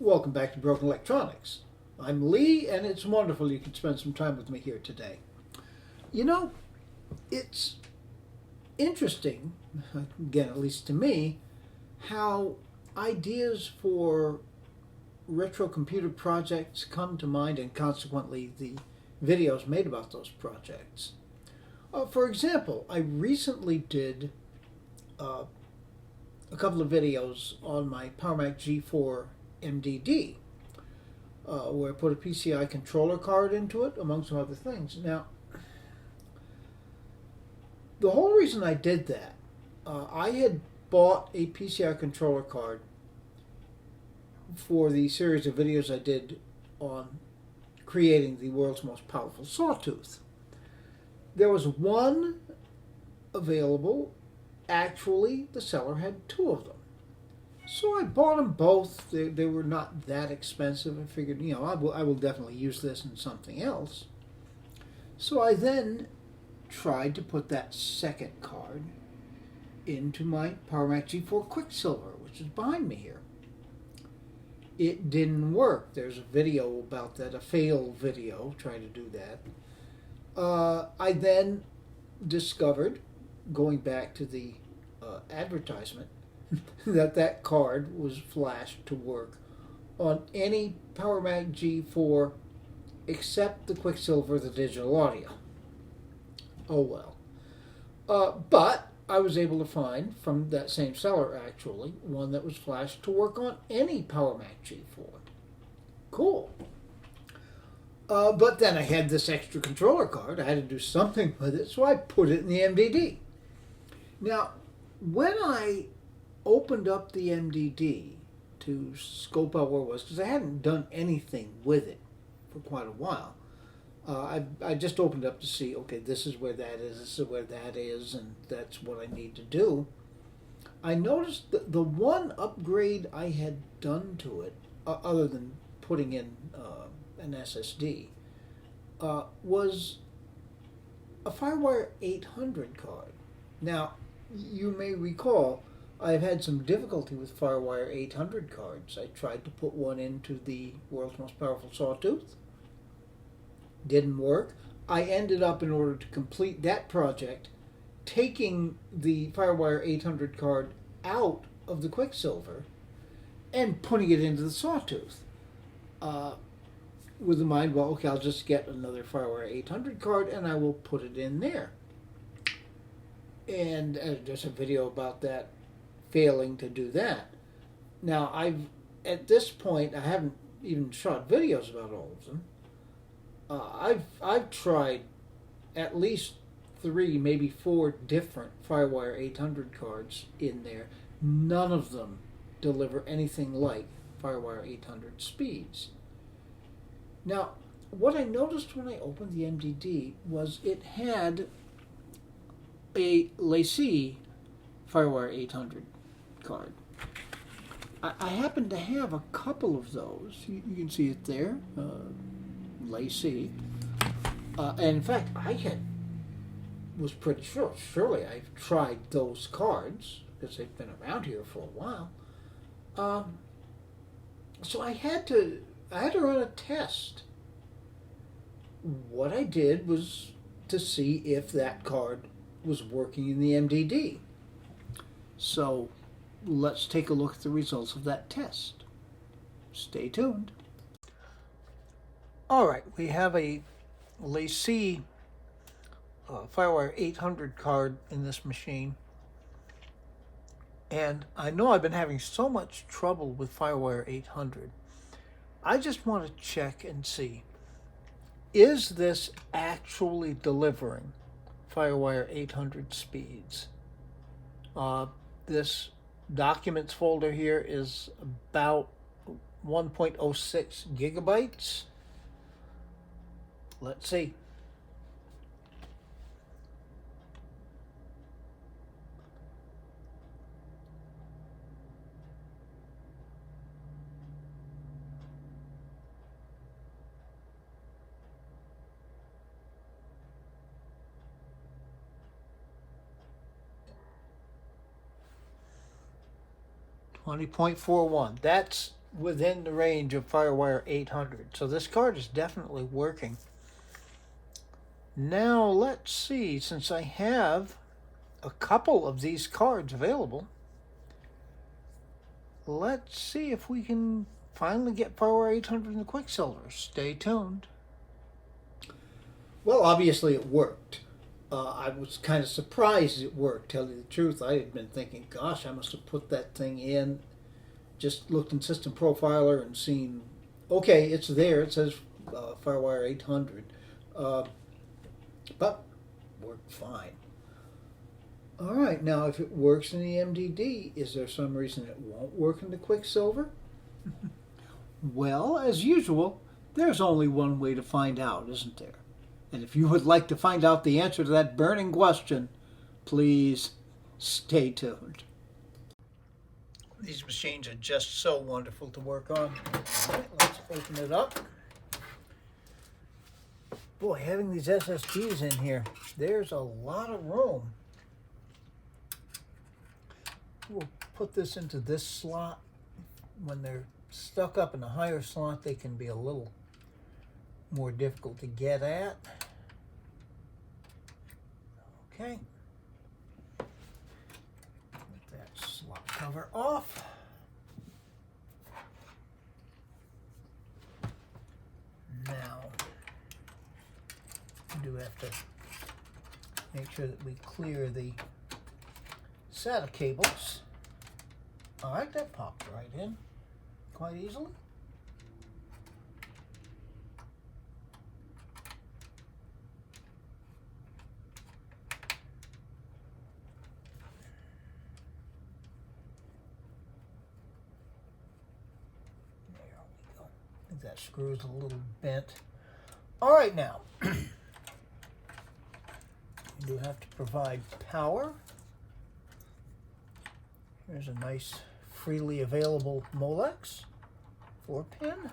Welcome back to Broken Electronics. I'm Lee, and it's wonderful you could spend some time with me here today. You know, it's interesting, again, at least to me, how ideas for retro computer projects come to mind and consequently the videos made about those projects. For example, I recently did a couple of videos on my PowerMac G4 MDD, where I put a PCI controller card into it, among some other things. Now, the whole reason I did that, I had bought a PCI controller card for the series of videos I did on creating the world's most powerful sawtooth. There was one available. Actually, the seller had two of them. So I bought them both. They were not that expensive. I figured, I will definitely use this in something else. So I then tried to put that second card into my PowerMac G4 Quicksilver, which is behind me here. It didn't work. There's a video about that, a fail video trying to do that. I then discovered, going back to the advertisement, that card was flashed to work on any PowerMac G4 except the Quicksilver, the digital audio. Oh well. But I was able to find from that same seller, actually, one that was flashed to work on any PowerMac G4. Cool. But then I had this extra controller card. I had to do something with it, so I put it in the MDD. Now, when I opened up the MDD to scope out where it was, because I hadn't done anything with it for quite a while, I just opened up to see, okay, this is where that is, this is where that is, and that's what I need to do. I noticed that the one upgrade I had done to it, other than putting in an SSD, was a FireWire 800 card. Now, you may recall I've had some difficulty with FireWire 800 cards. I tried to put one into the world's most powerful sawtooth. Didn't work. I ended up, in order to complete that project, taking the FireWire 800 card out of the Quicksilver and putting it into the sawtooth. With the mind, well, okay, I'll just get another FireWire 800 card and I will put it in there. And there's a video about that, failing to do that. Now, at this point, I haven't even shot videos about all of them. I've tried at least 3, maybe 4 different FireWire 800 cards in there. None of them deliver anything like FireWire 800 speeds. Now, what I noticed when I opened the MDD was it had a Lacey FireWire 800 card. I happen to have a couple of those. You can see it there, Lacey. And in fact, was pretty sure. Surely I've tried those cards because they've been around here for a while. So I had to run a test. What I did was to see if that card was working in the MDD. So let's take a look at the results of that test. Stay tuned. All right, we have a Lacey FireWire 800 card in this machine. And I know I've been having so much trouble with FireWire 800. I just want to check and see, is this actually delivering FireWire 800 speeds? This documents folder here is about 1.06 gigabytes. Let's see. $20.41. That's within the range of FireWire 800. So this card is definitely working. Now let's see, since I have a couple of these cards available, let's see if we can finally get FireWire 800 in the Quicksilver. Stay tuned. Well, obviously it worked. I was kind of surprised it worked, tell you the truth. I had been thinking, gosh, I must have put that thing in, just looked in System Profiler and seen, okay, it's there. It says FireWire 800. But worked fine. All right, now if it works in the MDD, is there some reason it won't work in the Quicksilver? Well, as usual, there's only one way to find out, isn't there? And if you would like to find out the answer to that burning question, please stay tuned. These machines are just so wonderful to work on. All right, let's open it up. Boy, having these SSDs in here, there's a lot of room. We'll put this into this slot. When they're stuck up in a higher slot, they can be a little more difficult to get at. Okay. Get that slot cover off. Now, we do have to make sure that we clear the SATA cables. All right, that popped right in quite easily. There we go. I think that screw's a little bent. All right, now, you do have to provide power. Here's a nice freely available Molex 4-pin.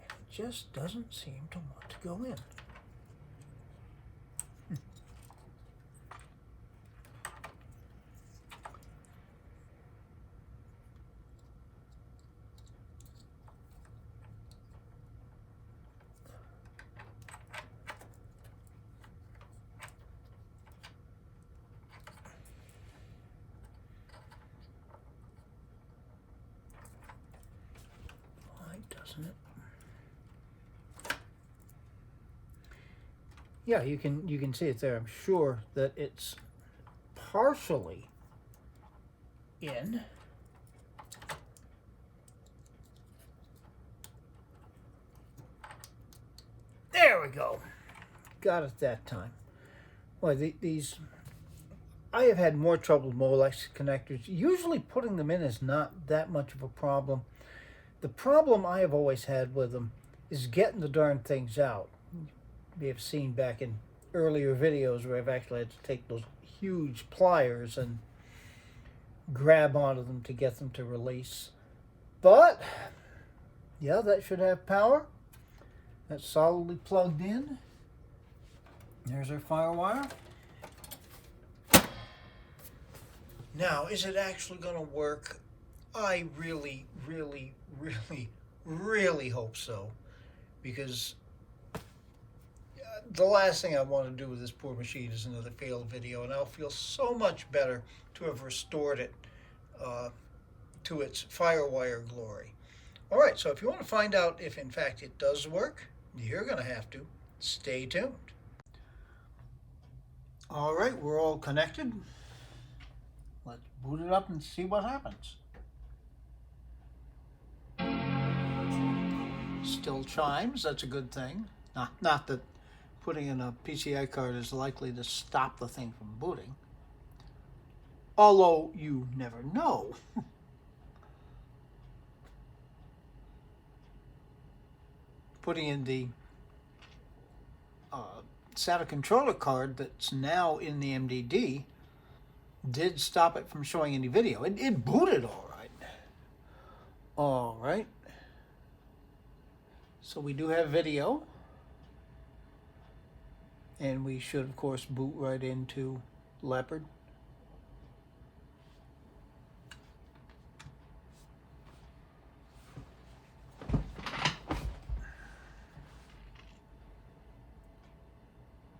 It just doesn't seem to want to go in. Doesn't it? Yeah, you can see it there. I'm sure that it's partially in. There we go. Got it that time. Well, these I have had more trouble with Molex connectors. Usually putting them in is not that much of a problem. The problem I have always had with them is getting the darn things out. You may have seen back in earlier videos where I've actually had to take those huge pliers and grab onto them to get them to release. But, yeah, that should have power. That's solidly plugged in. There's our FireWire. Now, is it actually going to work? I really, really, really, really hope so, because the last thing I want to do with this poor machine is another failed video, and I'll feel so much better to have restored it to its FireWire glory. All right, so if you want to find out if in fact it does work, you're going to have to stay tuned. All right, we're all connected. Let's boot it up and see what happens. Still chimes, that's a good thing. Not that putting in a PCI card is likely to stop the thing from booting. Although you never know. Putting in the SATA controller card that's now in the MDD did stop it from showing any video. It booted all right. All right. So we do have video, and we should of course boot right into Leopard.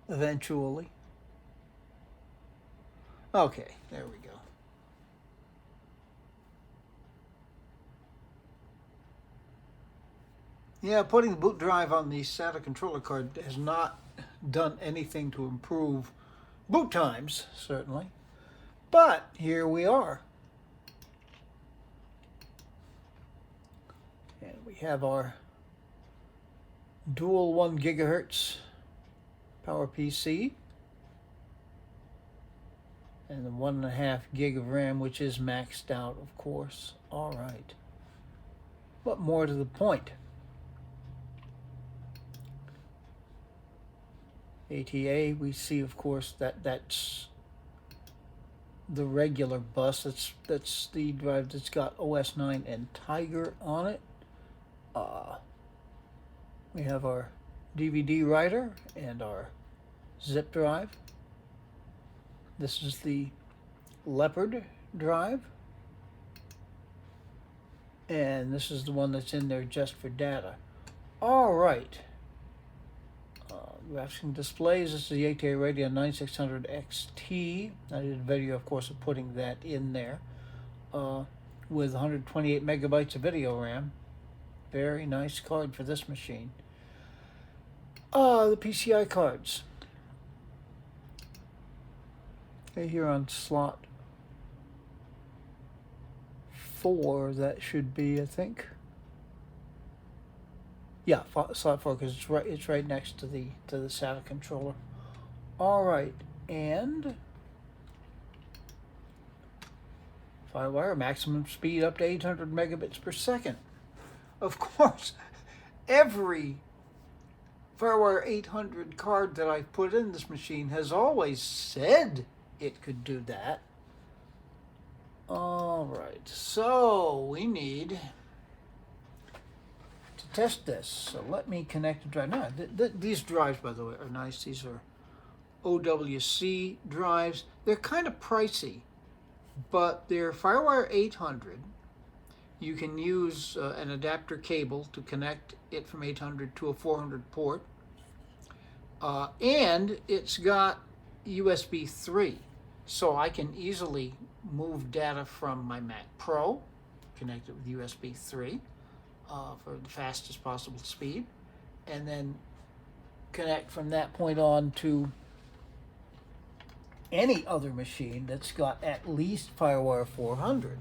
Eventually. Okay, there we go. Yeah, putting the boot drive on the SATA controller card has not done anything to improve boot times, certainly. But here we are. And we have our dual 1 gigahertz PowerPC and the 1.5 gig of RAM, which is maxed out, of course. All right. But more to the point, ATA, we see, of course, that's the regular bus. That's the drive that's got OS 9 and Tiger on it. We have our DVD writer and our zip drive. This is the Leopard drive. And this is the one that's in there just for data. All right. Graphics and displays. This is the ATA Radeon 9600 XT. I did a video, of course, of putting that in there with 128 megabytes of video RAM. Very nice card for this machine. The PCI cards. Okay, here on slot 4, that should be, I think. Yeah, slot 4, because it's right next to the SATA controller. All right, and FireWire maximum speed up to 800 megabits per second. Of course, every FireWire 800 card that I've put in this machine has always said it could do that. All right, so we need to test this. So let me connect a drive. Now, these drives, by the way, are nice. These are OWC drives. They're kind of pricey, but they're FireWire 800. You can use an adapter cable to connect it from 800 to a 400 port. And it's got USB 3. So I can easily move data from my Mac Pro, connect it with USB 3 for the fastest possible speed, and then connect from that point on to any other machine that's got at least FireWire 400.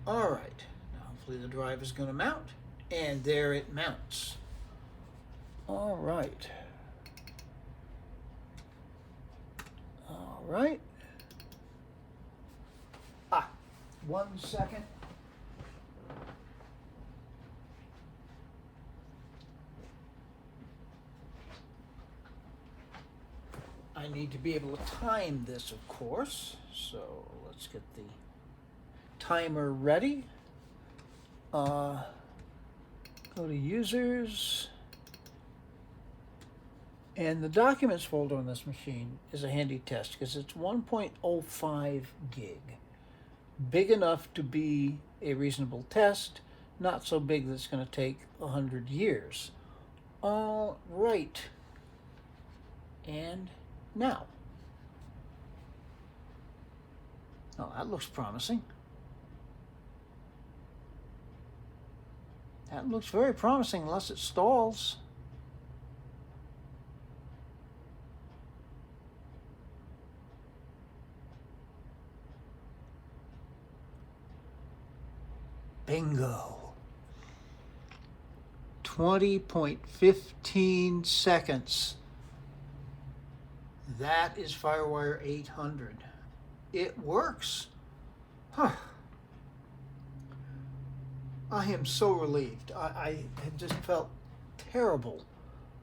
All right. Hopefully the drive is going to mount, and there it mounts. All right. All right. 1 second. I need to be able to time this, of course. So let's get the timer ready. Go to users, and the documents folder on this machine is a handy test because it's 1.05 gig. Big enough to be a reasonable test, not so big that it's going to take 100 years. All right. And now. Oh, that looks promising. That looks very promising unless it stalls. Bingo. 20.15 seconds. That is FireWire 800. It works. Huh. I am so relieved. I had just felt terrible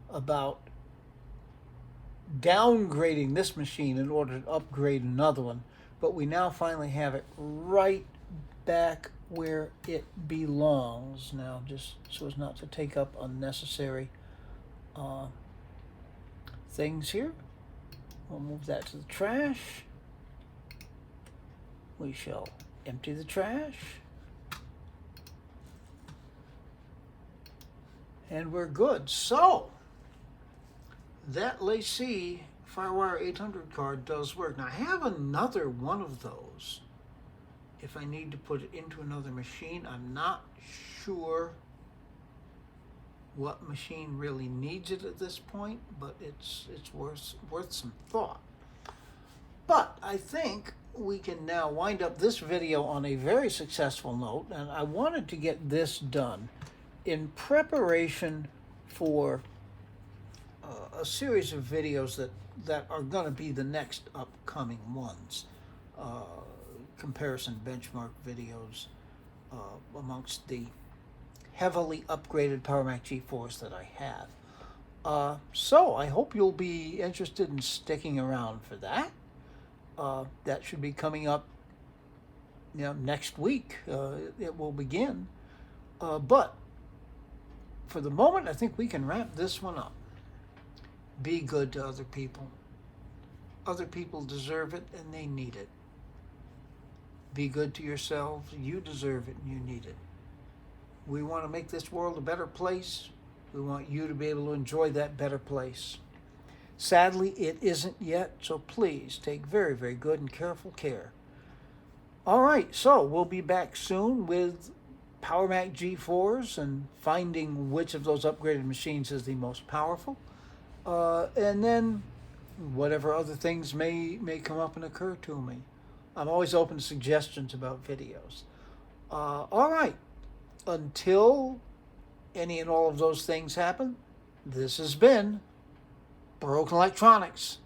about downgrading this machine in order to upgrade another one, but we now finally have it right back where it belongs now, just so as not to take up unnecessary things here. We'll move that to the trash. We shall empty the trash. And we're good. So, that Lacey FireWire 800 card does work. Now, I have another one of those. If I need to put it into another machine, I'm not sure what machine really needs it at this point, but it's worth some thought. But I think we can now wind up this video on a very successful note, and I wanted to get this done in preparation for a series of videos that are going to be the next upcoming ones. Comparison benchmark videos amongst the heavily upgraded PowerMac G4s that I have. So I hope you'll be interested in sticking around for that. That should be coming up next week. It will begin. But for the moment, I think we can wrap this one up. Be good to other people. Other people deserve it and they need it. Be good to yourselves. You deserve it and you need it. We want to make this world a better place. We want you to be able to enjoy that better place. Sadly, it isn't yet, so please take very, very good and careful care. All right, so we'll be back soon with PowerMac G4s and finding which of those upgraded machines is the most powerful. And then whatever other things may come up and occur to me. I'm always open to suggestions about videos. All right. Until any and all of those things happen, this has been Broken Electronics.